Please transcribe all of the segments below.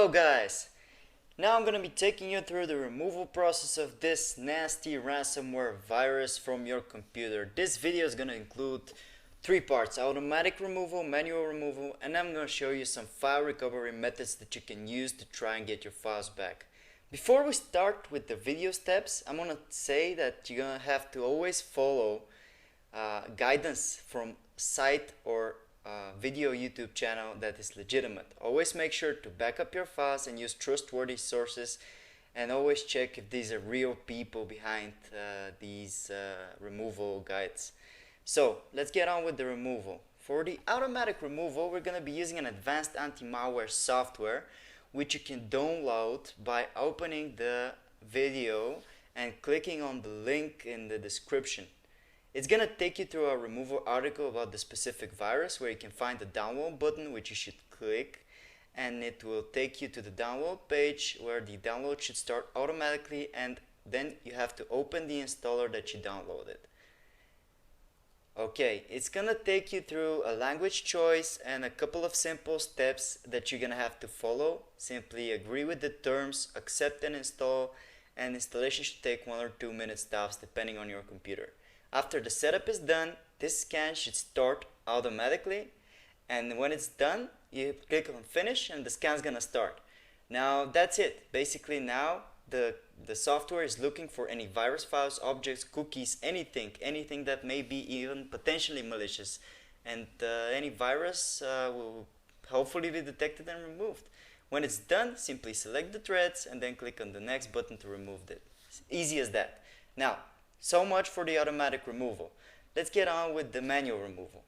Hello guys! Now I'm gonna be taking you through the removal process of this nasty ransomware virus from your computer. This video is gonna include three parts: automatic removal, manual removal, and I'm gonna show you some file recovery methods that you can use to try and get your files back. Before we start with the video steps, I'm gonna say that you're gonna have to always follow guidance from site or video YouTube channel that is legitimate. Always make sure to back up your files and use trustworthy sources, and always check if these are real people behind these removal guides. So let's get on with the removal. For the automatic removal, we're going to be using an advanced anti-malware software which you can download by opening the video and clicking on the link in the description. It's going to take you through a removal article about the specific virus, where you can find the download button, which you should click, and it will take you to the download page where the download should start automatically, and then you have to open the installer that you downloaded. Okay, it's going to take you through a language choice and a couple of simple steps that you're going to have to follow. Simply agree with the terms, accept and install, and installation should take 1 or 2 minutes tops depending on your computer. After the setup is done, this scan should start automatically, and when it's done, you click on finish and the scan is gonna start. Now that's it. Basically now the software is looking for any virus files, objects, cookies, anything that may be even potentially malicious, and any virus will hopefully be detected and removed. When it's done, simply select the threads and then click on the next button to remove it. It's easy as that. Now, so much for the automatic removal. Let's get on with the manual removal.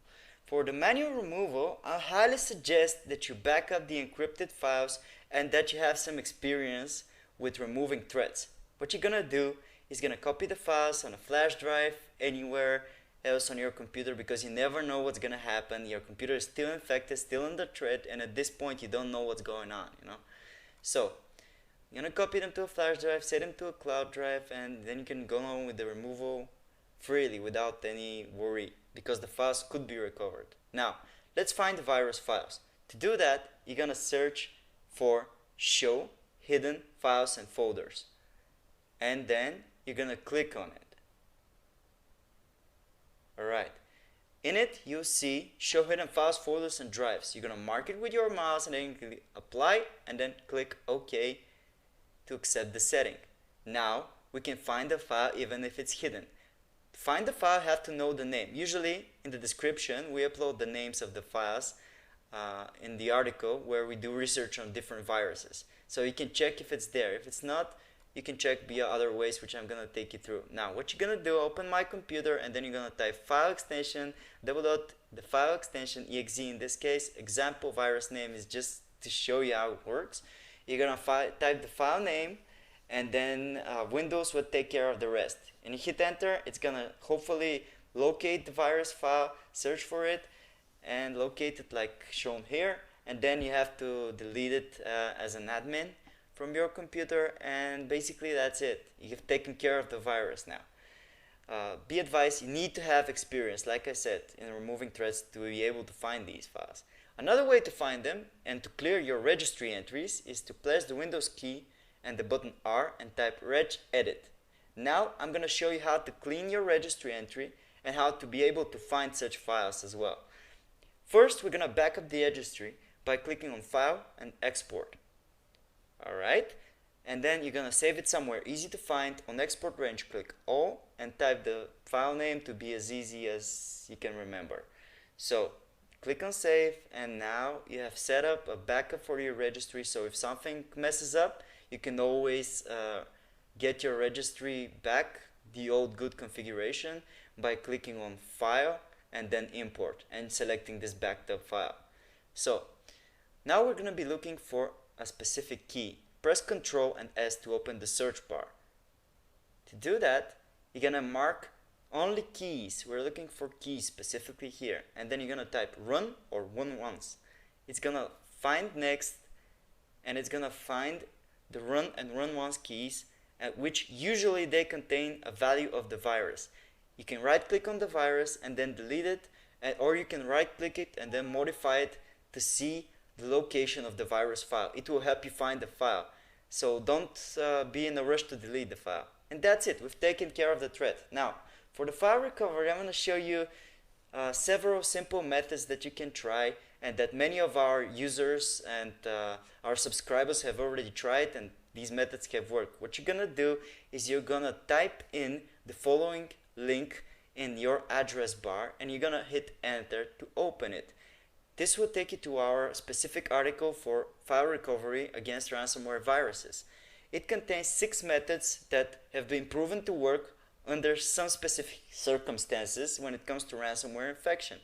For the manual removal, I highly suggest that you back up the encrypted files and that you have some experience with removing threads. What you're gonna do is gonna copy the files on a flash drive anywhere else on your computer, because you never know what's gonna happen. Your computer is still infected, still under threat, and at this point you don't know what's going on, So you're going to copy them to a flash drive, set them to a cloud drive, and then you can go on with the removal freely without any worry, because the files could be recovered. Now, let's find the virus files. To do that, you're going to search for show hidden files and folders, and then you're going to click on it. Alright. In it, you'll see show hidden files, folders, and drives. You're going to mark it with your mouse and then you click apply and then click OK to accept the setting. Now we can find the file even if it's hidden. To find the file, you have to know the name. Usually in the description we upload the names of the files in the article where we do research on different viruses. So you can check if it's there. If it's not, you can check via other ways, which I'm going to take you through. Now what you're going to do, open my computer and then you're going to type file extension, the file extension exe. In this case, example virus name is just to show you how it works. You're going to type the file name, and then Windows will take care of the rest. And you hit enter, it's going to hopefully locate the virus file, search for it, and locate it like shown here. And then you have to delete it as an admin from your computer, and basically that's it. You've taken care of the virus now. Be advised, you need to have experience, like I said, in removing threads to be able to find these files. Another way to find them and to clear your registry entries is to press the Windows key and the button R and type regedit. Now I'm going to show you how to clean your registry entry and how to be able to find such files as well. First, we're going to back up the registry by clicking on File and Export. Alright, and then you're going to save it somewhere easy to find. On Export Range, click All and type the file name to be as easy as you can remember. So click on save, and now you have set up a backup for your registry, so if something messes up, you can always get your registry back, the old good configuration, by clicking on File and then Import and selecting this backed up file. So now we're going to be looking for a specific key. Press Ctrl and S to open the search bar. To do that, you're going to mark only keys. We're looking for keys specifically here, and then you're going to type run or run once. It's going to find next, and it's going to find the run and run once keys, which usually they contain a value of the virus. You can right click on the virus and then delete it, or you can right click it and then modify it to see the location of the virus file. It will help you find the file. So don't be in a rush to delete the file. And that's it. We've taken care of the threat. Now, for the file recovery, I'm going to show you several simple methods that you can try and that many of our users and our subscribers have already tried, and these methods have worked. What you're going to do is you're going to type in the following link in your address bar and you're going to hit enter to open it. This will take you to our specific article for file recovery against ransomware viruses. It contains 6 methods that have been proven to work under some specific circumstances when it comes to ransomware infection.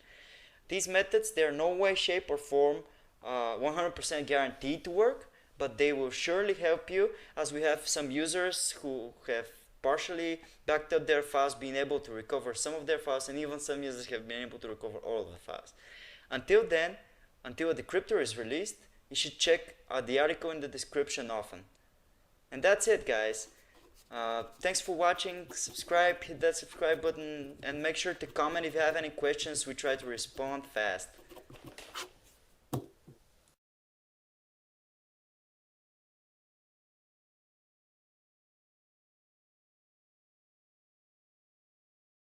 These methods, they are no way, shape, or form 100% guaranteed to work, but they will surely help you, as we have some users who have partially backed up their files, being able to recover some of their files, and even some users have been able to recover all of the files. Until then, until a decryptor is released, you should check the article in the description often. And that's it, guys. Thanks for watching. Subscribe, hit that subscribe button, and make sure to comment if you have any questions. We try to respond fast.